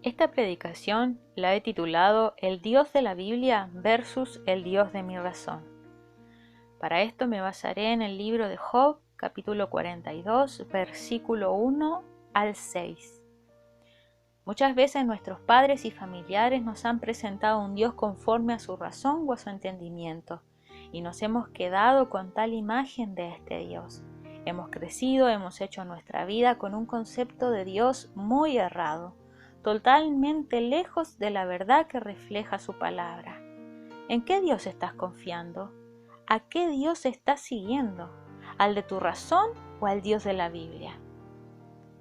Esta predicación la he titulado El Dios de la Biblia versus el Dios de mi razón. Para esto me basaré en el libro de Job, capítulo 42, versículo 1 al 6. Muchas veces nuestros padres y familiares nos han presentado un Dios conforme a su razón o a su entendimiento, y nos hemos quedado con tal imagen de este Dios. Hemos crecido, hemos hecho nuestra vida con un concepto de Dios muy errado, totalmente lejos de la verdad que refleja su palabra. ¿En qué Dios estás confiando? ¿A qué Dios estás siguiendo? ¿Al de tu razón o al Dios de la Biblia?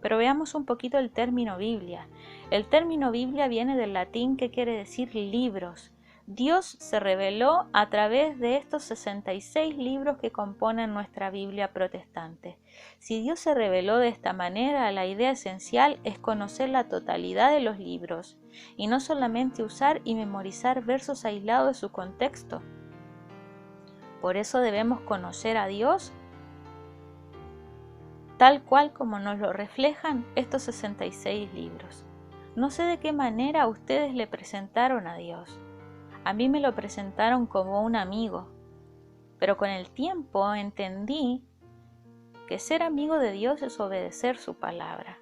Pero veamos un poquito el término Biblia. El término Biblia viene del latín que quiere decir libros. Dios se reveló a través de estos 66 libros que componen nuestra Biblia protestante. Si Dios se reveló de esta manera, la idea esencial es conocer la totalidad de los libros y no solamente usar y memorizar versos aislados de su contexto. Por eso debemos conocer a Dios tal cual como nos lo reflejan estos 66 libros. No sé de qué manera ustedes le presentaron a Dios. A mí me lo presentaron como un amigo, pero con el tiempo entendí que ser amigo de Dios es obedecer su palabra.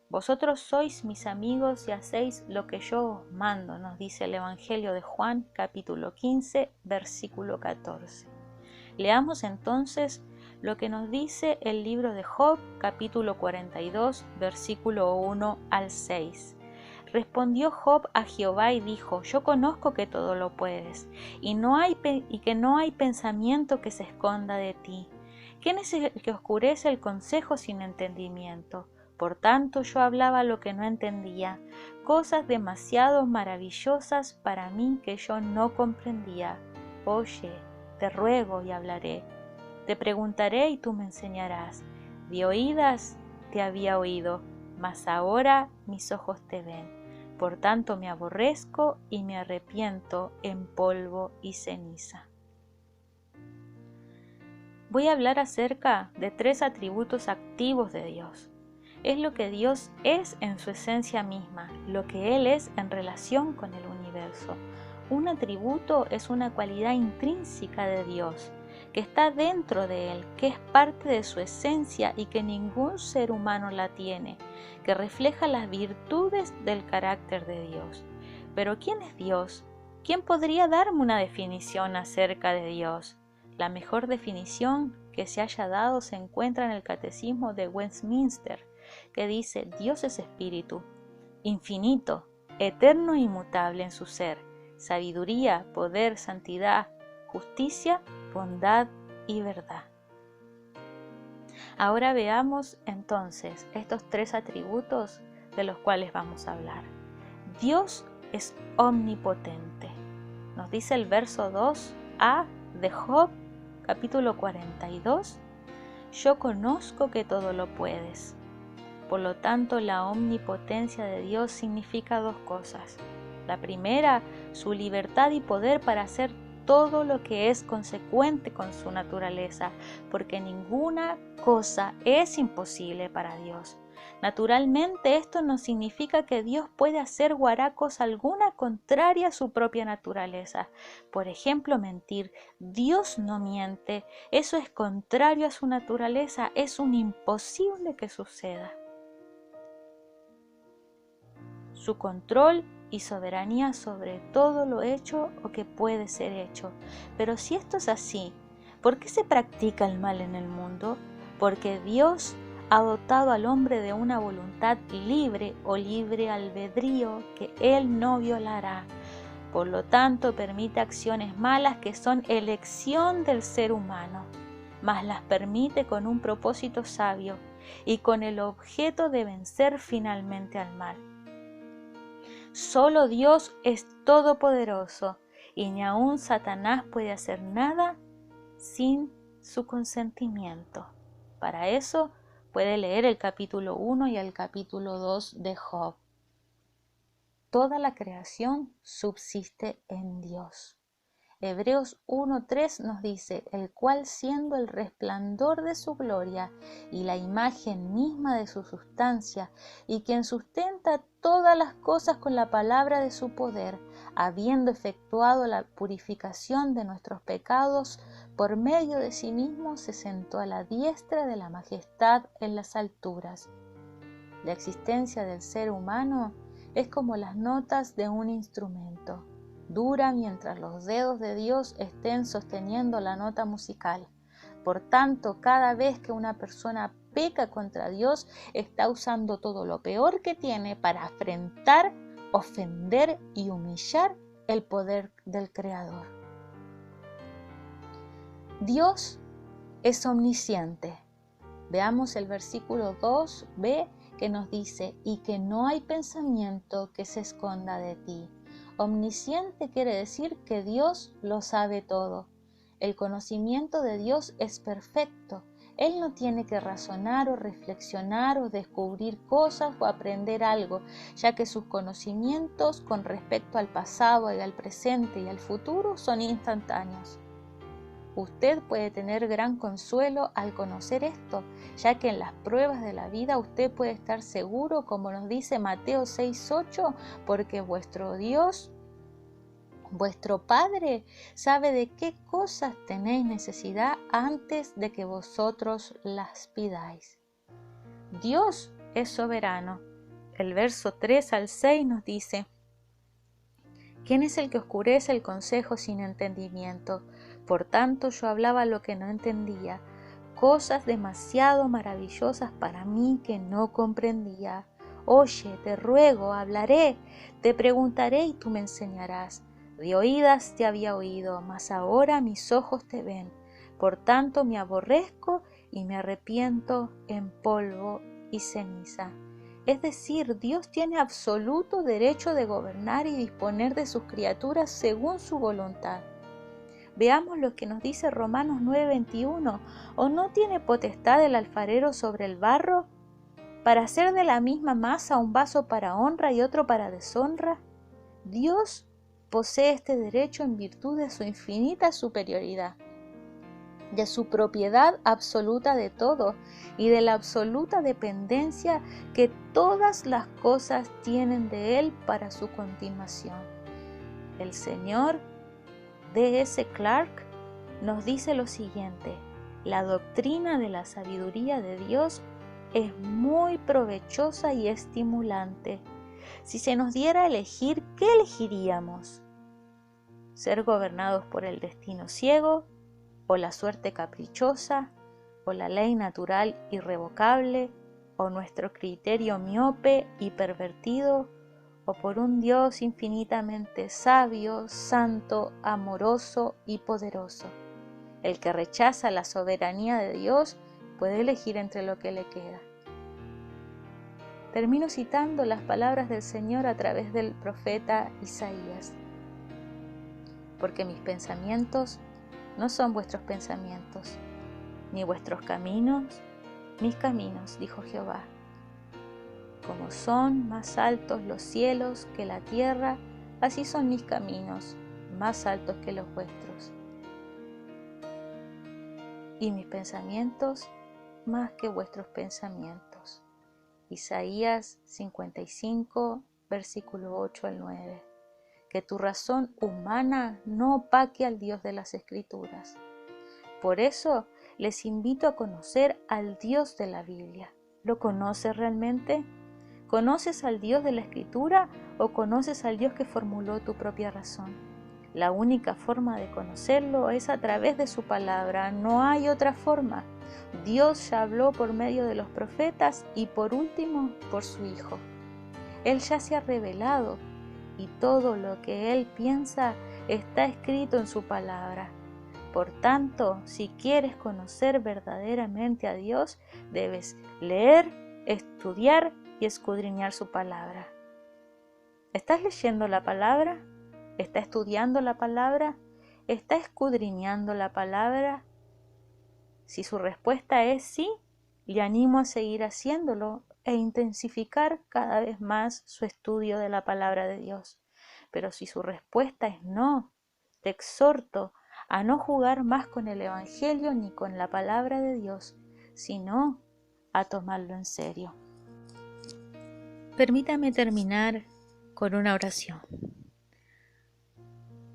Vosotros sois mis amigos y hacéis lo que yo os mando, nos dice el Evangelio de Juan, capítulo 15, versículo 14. Leamos entonces lo que nos dice el libro de Job, capítulo 42, versículo 1 al 6. Respondió Job a Jehová y dijo: Yo conozco que todo lo puedes, y que no hay pensamiento que se esconda de ti. ¿Quién es el que oscurece el consejo sin entendimiento? Por tanto yo hablaba lo que no entendía, cosas demasiado maravillosas para mí que yo no comprendía. Oye, te ruego y hablaré. Te preguntaré y tú me enseñarás. De oídas te había oído, mas ahora mis ojos te ven. Por tanto me aborrezco y me arrepiento en polvo y ceniza. Voy a hablar acerca de 3 atributos activos de Dios. Es lo que Dios es en su esencia misma, lo que Él es en relación con el universo. Un atributo es una cualidad intrínseca de Dios, que está dentro de Él, que es parte de su esencia y que ningún ser humano la tiene, que refleja las virtudes del carácter de Dios. Pero ¿quién es Dios? ¿Quién podría darme una definición acerca de Dios? La mejor definición que se haya dado se encuentra en el Catecismo de Westminster, que dice: Dios es espíritu, infinito, eterno e inmutable en su ser, sabiduría, poder, santidad, justicia, bondad y verdad. Ahora veamos entonces estos 3 atributos de los cuales vamos a hablar. Dios es omnipotente. Nos dice el verso 2a de Job, capítulo 42. Yo conozco que todo lo puedes. Por lo tanto, la omnipotencia de Dios significa 2 cosas. La primera, su libertad y poder para hacer todo lo que es consecuente con su naturaleza, porque ninguna cosa es imposible para Dios. Naturalmente, esto no significa que Dios puede hacer o hará cosa alguna contraria a su propia naturaleza. Por ejemplo, mentir. Dios no miente. Eso es contrario a su naturaleza. Es un imposible que suceda. Su control y soberanía sobre todo lo hecho o que puede ser hecho. Pero si esto es así, ¿por qué se practica el mal en el mundo? Porque Dios ha dotado al hombre de una voluntad libre o libre albedrío que Él no violará. Por lo tanto, permite acciones malas que son elección del ser humano, mas las permite con un propósito sabio y con el objeto de vencer finalmente al mal. Solo Dios es todopoderoso y ni aun Satanás puede hacer nada sin su consentimiento. Para eso puede leer el capítulo 1 y el capítulo 2 de Job. Toda la creación subsiste en Dios. Hebreos 1:3 nos dice, el cual siendo el resplandor de su gloria y la imagen misma de su sustancia, y quien sustenta todas las cosas con la palabra de su poder, habiendo efectuado la purificación de nuestros pecados, por medio de sí mismo se sentó a la diestra de la majestad en las alturas. La existencia del ser humano es como las notas de un instrumento. Dura mientras los dedos de Dios estén sosteniendo la nota musical. Por tanto, cada vez que una persona peca contra Dios, está usando todo lo peor que tiene para afrentar, ofender y humillar el poder del Creador. Dios es omnisciente. Veamos el versículo 2b que nos dice, y que no hay pensamiento que se esconda de ti. Omnisciente quiere decir que Dios lo sabe todo. El conocimiento de Dios es perfecto. Él no tiene que razonar o reflexionar o descubrir cosas o aprender algo, ya que sus conocimientos con respecto al pasado y al presente y al futuro son instantáneos. Usted puede tener gran consuelo al conocer esto, ya que en las pruebas de la vida usted puede estar seguro, como nos dice Mateo 6:8, porque vuestro Dios, vuestro Padre, sabe de qué cosas tenéis necesidad antes de que vosotros las pidáis. Dios es soberano. El verso 3 al 6 nos dice, ¿quién es el que oscurece el consejo sin entendimiento? Por tanto, yo hablaba lo que no entendía, cosas demasiado maravillosas para mí que no comprendía. Oye, te ruego, hablaré, te preguntaré y tú me enseñarás. De oídas te había oído, mas ahora mis ojos te ven. Por tanto, me aborrezco y me arrepiento en polvo y ceniza. Es decir, Dios tiene absoluto derecho de gobernar y disponer de sus criaturas según su voluntad. Veamos lo que nos dice Romanos 9:21. ¿O no tiene potestad el alfarero sobre el barro para hacer de la misma masa un vaso para honra y otro para deshonra? Dios posee este derecho en virtud de su infinita superioridad, de su propiedad absoluta de todo y de la absoluta dependencia que todas las cosas tienen de Él para su continuación. El Señor D.S. Clark nos dice lo siguiente: la doctrina de la sabiduría de Dios es muy provechosa y estimulante. Si se nos diera a elegir, ¿qué elegiríamos? ¿Ser gobernados por el destino ciego, o la suerte caprichosa, o la ley natural irrevocable, o nuestro criterio miope y pervertido, o por un Dios infinitamente sabio, santo, amoroso y poderoso? El que rechaza la soberanía de Dios puede elegir entre lo que le queda. Termino citando las palabras del Señor a través del profeta Isaías. Porque mis pensamientos no son vuestros pensamientos, ni vuestros caminos mis caminos, dijo Jehová. Como son más altos los cielos que la tierra, así son mis caminos, más altos que los vuestros. Y mis pensamientos más que vuestros pensamientos. Isaías 55, versículo 8 al 9. Que tu razón humana no opaque al Dios de las Escrituras. Por eso les invito a conocer al Dios de la Biblia. ¿Lo conoces realmente? ¿Conoces al Dios de la Escritura o conoces al Dios que formuló tu propia razón? La única forma de conocerlo es a través de su palabra, no hay otra forma. Dios ya habló por medio de los profetas y por último por su Hijo. Él ya se ha revelado y todo lo que Él piensa está escrito en su palabra. Por tanto, si quieres conocer verdaderamente a Dios, debes leer, estudiar y escudriñar su palabra. ¿Estás leyendo la palabra? ¿Estás estudiando la palabra? ¿Estás escudriñando la palabra? Si su respuesta es sí, le animo a seguir haciéndolo e intensificar cada vez más su estudio de la palabra de Dios. Pero si su respuesta es no, te exhorto a no jugar más con el Evangelio ni con la palabra de Dios, sino a tomarlo en serio. Permítame terminar con una oración.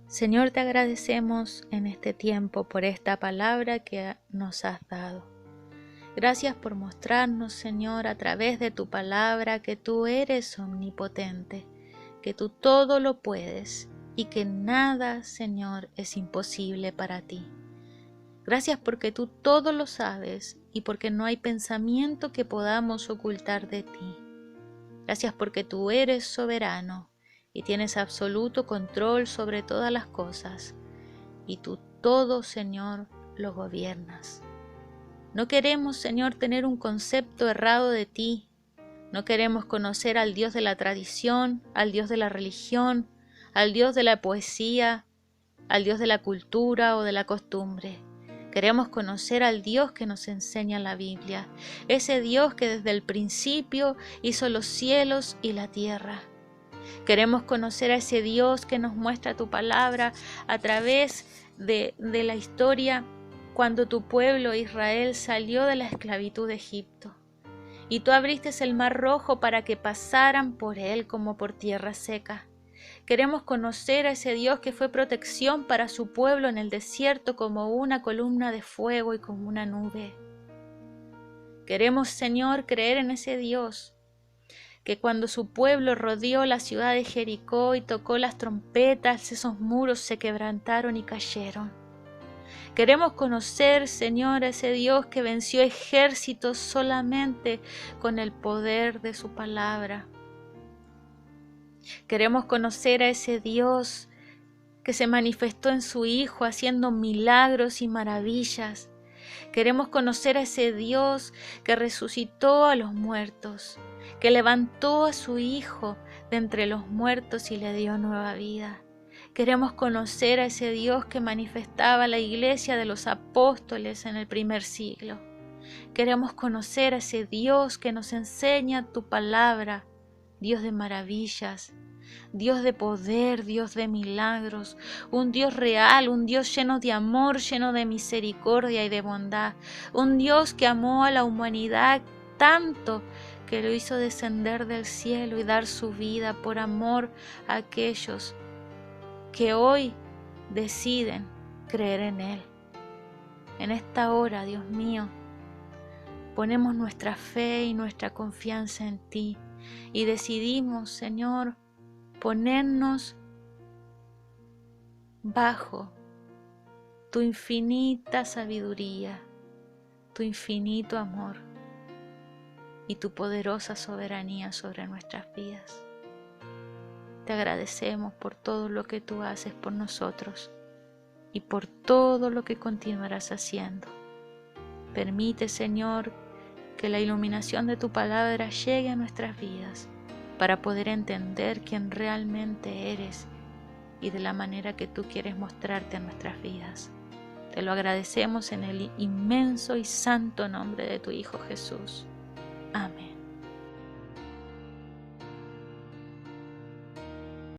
Señor, te agradecemos en este tiempo por esta palabra que nos has dado. Gracias por mostrarnos, Señor, a través de tu palabra que tú eres omnipotente, que tú todo lo puedes y que nada, Señor, es imposible para ti. Gracias porque tú todo lo sabes y porque no hay pensamiento que podamos ocultar de ti. Gracias porque tú eres soberano y tienes absoluto control sobre todas las cosas, y tú todo, Señor, lo gobiernas. No queremos, Señor, tener un concepto errado de ti. No queremos conocer al Dios de la tradición, al Dios de la religión, al Dios de la poesía, al Dios de la cultura o de la costumbre. Queremos conocer al Dios que nos enseña la Biblia, ese Dios que desde el principio hizo los cielos y la tierra. Queremos conocer a ese Dios que nos muestra tu palabra a través de la historia cuando tu pueblo Israel salió de la esclavitud de Egipto. Y tú abriste el mar rojo para que pasaran por él como por tierra seca. Queremos conocer a ese Dios que fue protección para su pueblo en el desierto como una columna de fuego y como una nube. Queremos, Señor, creer en ese Dios que cuando su pueblo rodeó la ciudad de Jericó y tocó las trompetas, esos muros se quebrantaron y cayeron. Queremos conocer, Señor, a ese Dios que venció ejércitos solamente con el poder de su palabra. Queremos conocer a ese Dios que se manifestó en su Hijo haciendo milagros y maravillas. Queremos conocer a ese Dios que resucitó a los muertos, que levantó a su Hijo de entre los muertos y le dio nueva vida. Queremos conocer a ese Dios que manifestaba la iglesia de los apóstoles en el primer siglo. Queremos conocer a ese Dios que nos enseña tu palabra, Dios de maravillas, Dios de poder, Dios de milagros, un Dios real, un Dios lleno de amor, lleno de misericordia y de bondad, un Dios que amó a la humanidad tanto que lo hizo descender del cielo y dar su vida por amor a aquellos que hoy deciden creer en Él. En esta hora, Dios mío, ponemos nuestra fe y nuestra confianza en ti y decidimos, Señor, ponernos bajo tu infinita sabiduría, tu infinito amor y tu poderosa soberanía sobre nuestras vidas. Te agradecemos por todo lo que tú haces por nosotros y por todo lo que continuarás haciendo. Permite, Señor, que la iluminación de tu palabra llegue a nuestras vidas para poder entender quién realmente eres y de la manera que tú quieres mostrarte en nuestras vidas. Te lo agradecemos en el inmenso y santo nombre de tu Hijo Jesús. Amén.